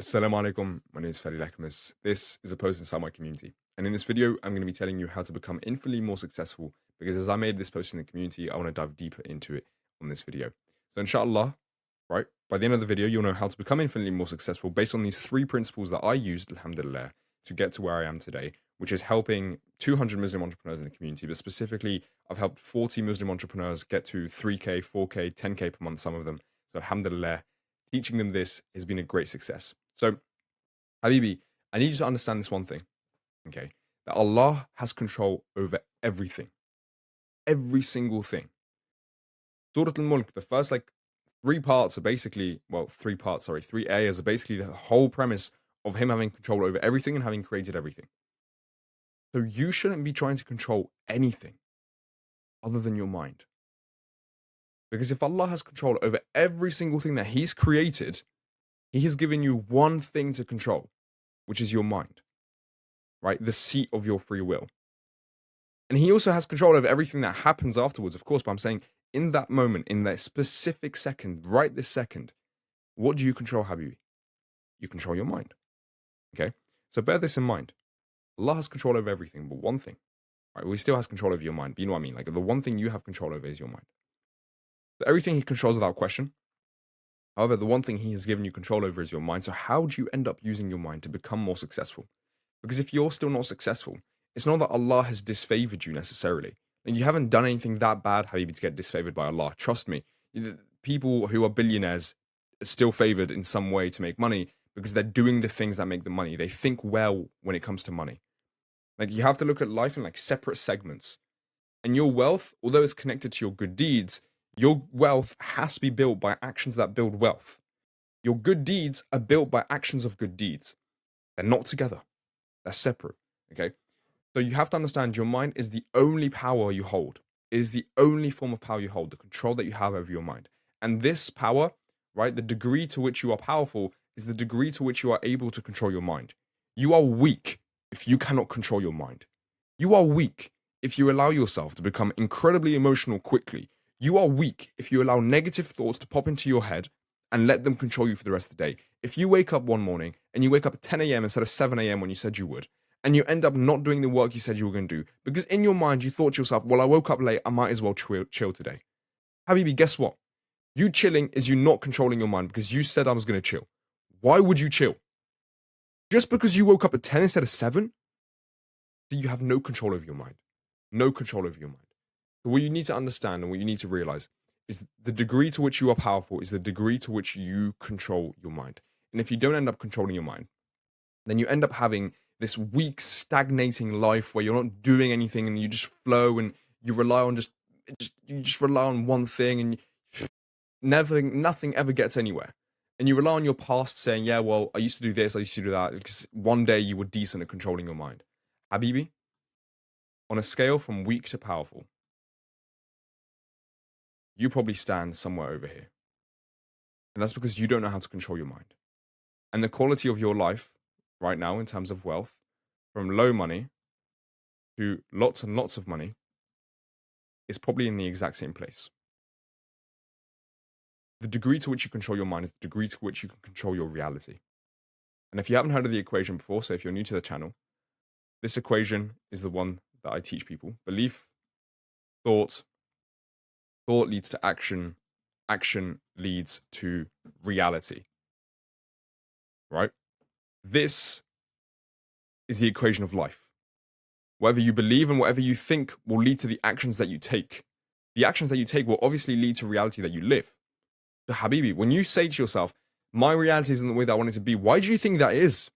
Assalamu alaikum, my name is Fedi Lecamus. This is a post inside my community. And in this video, I'm going to be telling you how to become infinitely more successful because as I made this post in the community, I want to dive deeper into it on this video. So inshallah, right, by the end of the video, you'll know how to become infinitely more successful based on these three principles that I used, alhamdulillah, to get to where I am today, which is helping 200 Muslim entrepreneurs in the community. But specifically, I've helped 40 Muslim entrepreneurs get to 3K, 4K, 10K per month, some of them. So alhamdulillah, teaching them this has been a great success. So, Habibi, I need you to understand this one thing, okay? That Allah has control over everything, every single thing. Surah Al-Mulk, the first three parts are basically, well, three ayahs are basically the whole premise of him having control over everything and having created everything. So you shouldn't be trying to control anything other than your mind. Because if Allah has control over every single thing that He's created, He has given you one thing to control, which is your mind, right? The seat of your free will. And He also has control over everything that happens afterwards, of course, but I'm saying in that moment, in that specific second, right this second, what do you control, Habibi? You control your mind, okay? So bear this in mind. Allah has control over everything, but one thing, right? Well, He still has control over your mind, but you know what I mean? Like the one thing you have control over is your mind. So everything He controls without question. However, the one thing He has given you control over is your mind. So how do you end up using your mind to become more successful? Because if you're still not successful, it's not that Allah has disfavored you necessarily. And you haven't done anything that bad, Habibi, to get disfavored by Allah. Trust me. People who are billionaires are still favored in some way to make money because they're doing the things that make them money. They think well when it comes to money. Like you have to look at life in like separate segments. And your wealth, although it's connected to your good deeds, your wealth has to be built by actions that build wealth. Your good deeds are built by actions of good deeds. They're not together. They're separate. Okay? So you have to understand your mind is the only power you hold. It is the only form of power you hold, the control that you have over your mind. And this power, right, the degree to which you are powerful is the degree to which you are able to control your mind. You are weak if you cannot control your mind. You are weak if you allow yourself to become incredibly emotional quickly. You are weak if you allow negative thoughts to pop into your head and let them control you for the rest of the day. If you wake up one morning and you wake up at 10 a.m. instead of 7 a.m. when you said you would, and you end up not doing the work you said you were going to do, because in your mind you thought to yourself, well, I woke up late, I might as well chill today. Habibi, guess what? You chilling is you not controlling your mind because you said I was going to chill. Why would you chill? Just because you woke up at 10 instead of 7? So you have no control over your mind. No control over your mind. So what you need to understand and what you need to realize is the degree to which you are powerful is the degree to which you control your mind. And if you don't end up controlling your mind, then you end up having this weak, stagnating life where you're not doing anything and you just flow and you rely on you just rely on one thing and nothing ever gets anywhere. And you rely on your past saying, yeah, well, I used to do this, I used to do that, because one day you were decent at controlling your mind. Habibi, on a scale from weak to powerful, you probably stand somewhere over here. And that's because you don't know how to control your mind. And the quality of your life right now, in terms of wealth, from low money to lots and lots of money, is probably in the exact same place. The degree to which you control your mind is the degree to which you can control your reality. And if you haven't heard of the equation before, so if you're new to the channel, this equation is the one that I teach people. Belief, thought, thought leads to action, action leads to reality. Right? This is the equation of life. Whatever you believe and whatever you think will lead to the actions that you take. The actions that you take will obviously lead to reality that you live. So, Habibi, when you say to yourself, my reality isn't the way that I want it to be, why do you think that is?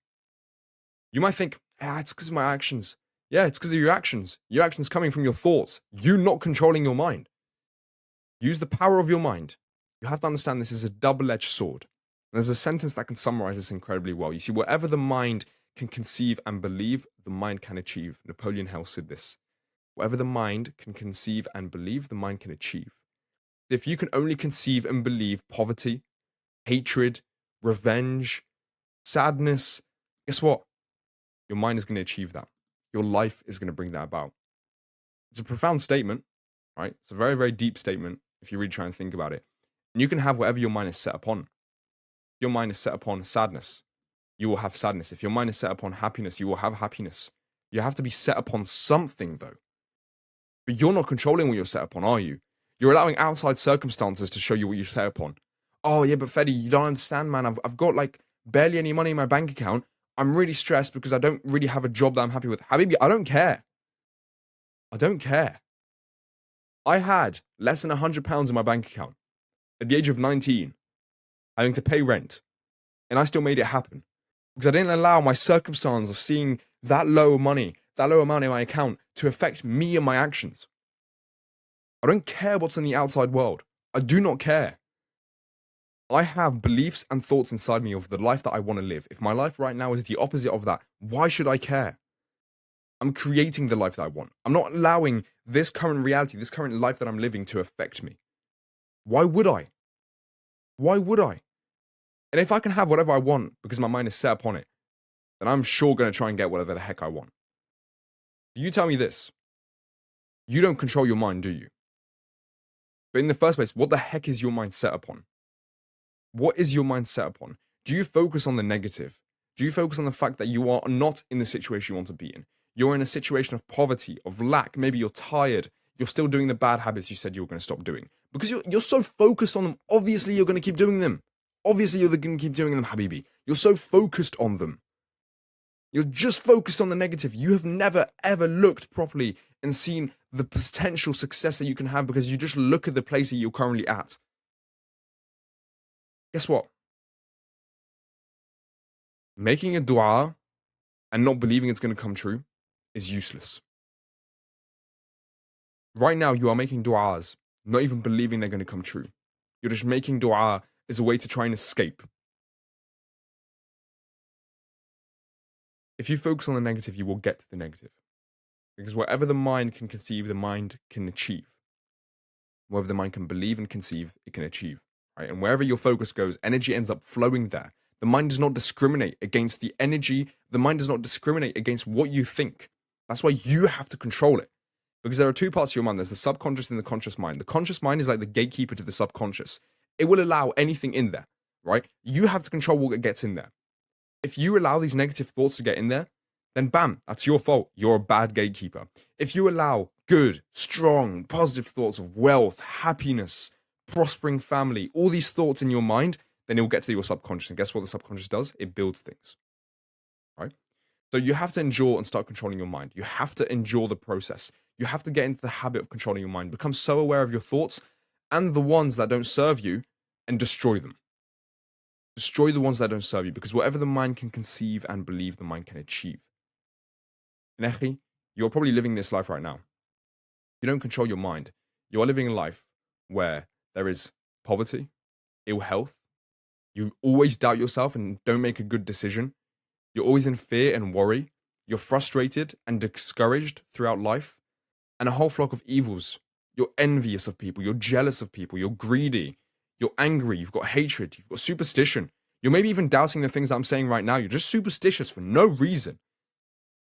You might think, it's because of my actions. Yeah, it's because of your actions. Your actions coming from your thoughts. You not controlling your mind. Use the power of your mind. You have to understand this is a double-edged sword. And there's a sentence that can summarize this incredibly well. You see, whatever the mind can conceive and believe, the mind can achieve. Napoleon Hill said this. Whatever the mind can conceive and believe, the mind can achieve. If you can only conceive and believe poverty, hatred, revenge, sadness, guess what? Your mind is going to achieve that. Your life is going to bring that about. It's a profound statement, right? It's a very, very deep statement if you really try and think about it. And you can have whatever your mind is set upon. Your mind is set upon sadness. you will have sadness. If your mind is set upon happiness, you will have happiness. You have to be set upon something, though. But you're not controlling what you're set upon, are you? You're allowing outside circumstances to show you what you're set upon. Oh, yeah, but Fedi, you don't understand, man. I've got like barely any money in my bank account. I'm really stressed because I don't really have a job that I'm happy with. Habibi, I don't care. I don't care. I had less than £100 in my bank account at the age of 19, having to pay rent, and I still made it happen because I didn't allow my circumstance of seeing that low money, that low amount in my account to affect me and my actions. I don't care what's in the outside world. I do not care. I have beliefs and thoughts inside me of the life that I want to live. If my life right now is the opposite of that, why should I care? I'm creating the life that I want. I'm not allowing this current reality, this current life that I'm living to affect me. Why would I? Why would I? And if I can have whatever I want because my mind is set upon it, then I'm sure going to try and get whatever the heck I want. You tell me this. You don't control your mind, do you? But in the first place, what the heck is your mind set upon? What is your mind set upon? Do you focus on the negative? Do you focus on the fact that you are not in the situation you want to be in? You're in a situation of poverty, of lack. Maybe you're tired. You're still doing the bad habits you said you were going to stop doing. Because you're so focused on them. Obviously, you're going to keep doing them. Obviously, you're going to keep doing them, Habibi. You're so focused on them. You're just focused on the negative. You have never, ever looked properly and seen the potential success that you can have because you just look at the place that you're currently at. Guess what? Making a dua and not believing it's going to come true is useless. Right now, you are making duas, not even believing they're going to come true. You're just making dua as a way to try and escape. If you focus on the negative, you will get to the negative. Because whatever the mind can conceive, the mind can achieve. Whatever the mind can believe and conceive, it can achieve. Right? And wherever your focus goes, energy ends up flowing there. The mind does not discriminate against the energy. The mind does not discriminate against what you think. That's why you have to control it. Because there are two parts of your mind. There's the subconscious and the conscious mind. The conscious mind is like the gatekeeper to the subconscious. It will allow anything in there, right? You have to control what gets in there. If you allow these negative thoughts to get in there, then bam, that's your fault. You're a bad gatekeeper. If you allow good, strong, positive thoughts of wealth, happiness, prospering family, all these thoughts in your mind, then it will get to your subconscious. And guess what the subconscious does? It builds things, right? So you have to endure and start controlling your mind. You have to endure the process. You have to get into the habit of controlling your mind. Become so aware of your thoughts and the ones that don't serve you and destroy them. Destroy the ones that don't serve you because whatever the mind can conceive and believe, the mind can achieve. Nechi, you're probably living this life right now. You don't control your mind. You are living a life where there is poverty, ill health. You always doubt yourself and don't make a good decision. You're always in fear and worry. You're frustrated and discouraged throughout life. And a whole flock of evils. You're envious of people. You're jealous of people. You're greedy. You're angry. You've got hatred. You've got superstition. You're maybe even doubting the things that I'm saying right now. You're just superstitious for no reason.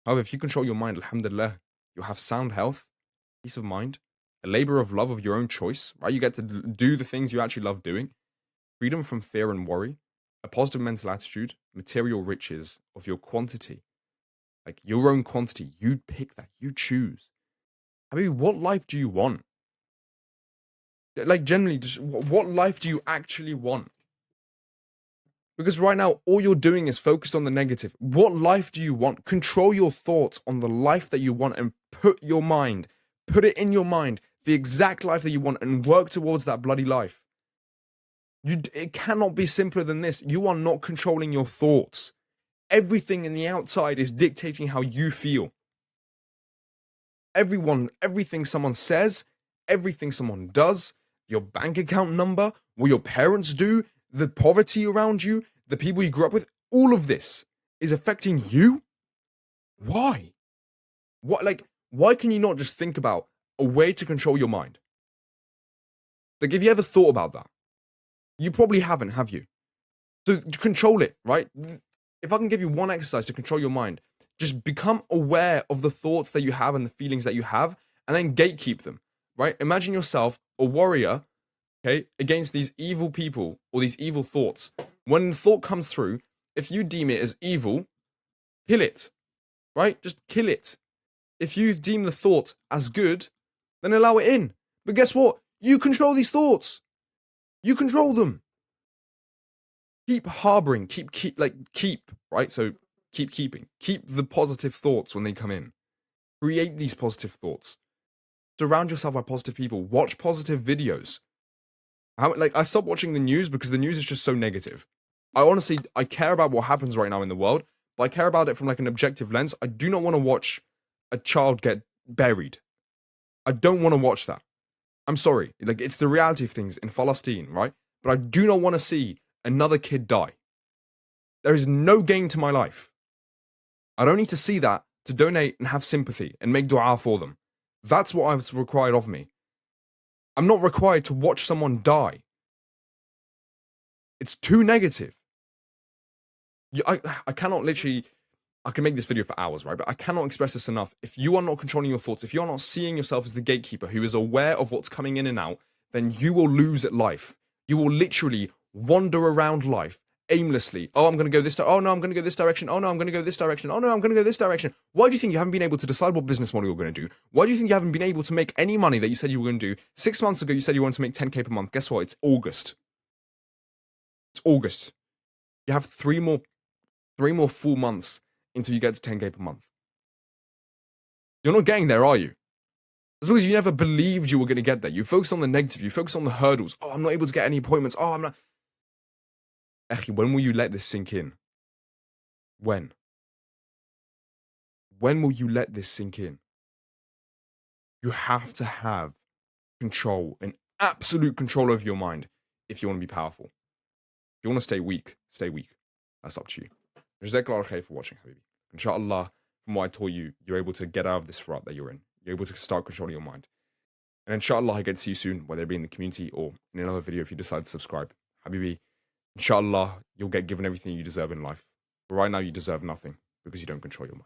However, if you control your mind, alhamdulillah, you'll have sound health, peace of mind, a labor of love of your own choice, right? You get to do the things you actually love doing, freedom from fear and worry, a positive mental attitude, material riches of your quantity, like your own quantity. You pick that, you choose. I mean, what life do you want? Like, generally, just what life do you actually want? Because right now, all you're doing is focused on the negative. What life do you want? Control your thoughts on the life that you want and put it in your mind, the exact life that you want and work towards that bloody life. It cannot be simpler than this. You are not controlling your thoughts. Everything in the outside is dictating how you feel. Everything someone says, everything someone does, your bank account number, what your parents do, the poverty around you, the people you grew up with, all of this is affecting you? Why? Why can you not just think about a way to control your mind? Like, have you ever thought about that? You probably haven't, have you? So control it, right? If I can give you one exercise to control your mind, just become aware of the thoughts that you have and the feelings that you have, and then gatekeep them, right? Imagine yourself a warrior, okay, against these evil people or these evil thoughts. When the thought comes through, If you deem it as evil, kill it, right? Just kill it. If you deem the thought as good, then allow it in. But guess what? You control these thoughts. You control them. Keep harboring, keep, right? So keep the positive thoughts when they come in. Create these positive thoughts. Surround yourself by positive people. Watch positive videos. I stopped watching the news because the news is just so negative. I care about what happens right now in the world, but I care about it from like an objective lens. I do not want to watch a child get buried. I don't want to watch that. I'm sorry. Like, it's the reality of things in Palestine, right? But I do not want to see another kid die. There is no gain to my life. I don't need to see that to donate and have sympathy and make dua for them. That's what is required of me. I'm not required to watch someone die. It's too negative. I cannot literally... I can make this video for hours, right? But I cannot express this enough. If you are not controlling your thoughts, if you are not seeing yourself as the gatekeeper who is aware of what's coming in and out, then you will lose at life. You will literally wander around life aimlessly. Oh, I'm going to go this direction. Oh, no, I'm going to go this direction. Oh, no, I'm going to go this direction. Oh, no, I'm going to go this direction. Why do you think you haven't been able to decide what business model you're going to do? Why do you think you haven't been able to make any money that you said you were going to do? 6 months ago, you said you wanted to make 10K per month. Guess what? It's August. It's August. You have three more full months until you get to 10K per month. You're not getting there, are you? That's because you never believed you were going to get there. You focus on the negative. You focus on the hurdles. Oh, I'm not able to get any appointments. Oh, I'm not... Echi, when will you let this sink in? When? When will you let this sink in? You have to have control, an absolute control over your mind if you want to be powerful. If you want to stay weak, stay weak. That's up to you. Jazakallah khair for watching, Habibi. Inshallah, from what I taught you, you're able to get out of this rut that you're in. You're able to start controlling your mind. And inshallah, I get to see you soon, whether it be in the community or in another video if you decide to subscribe. Habibi, inshallah, you'll get given everything you deserve in life. But right now, you deserve nothing because you don't control your mind.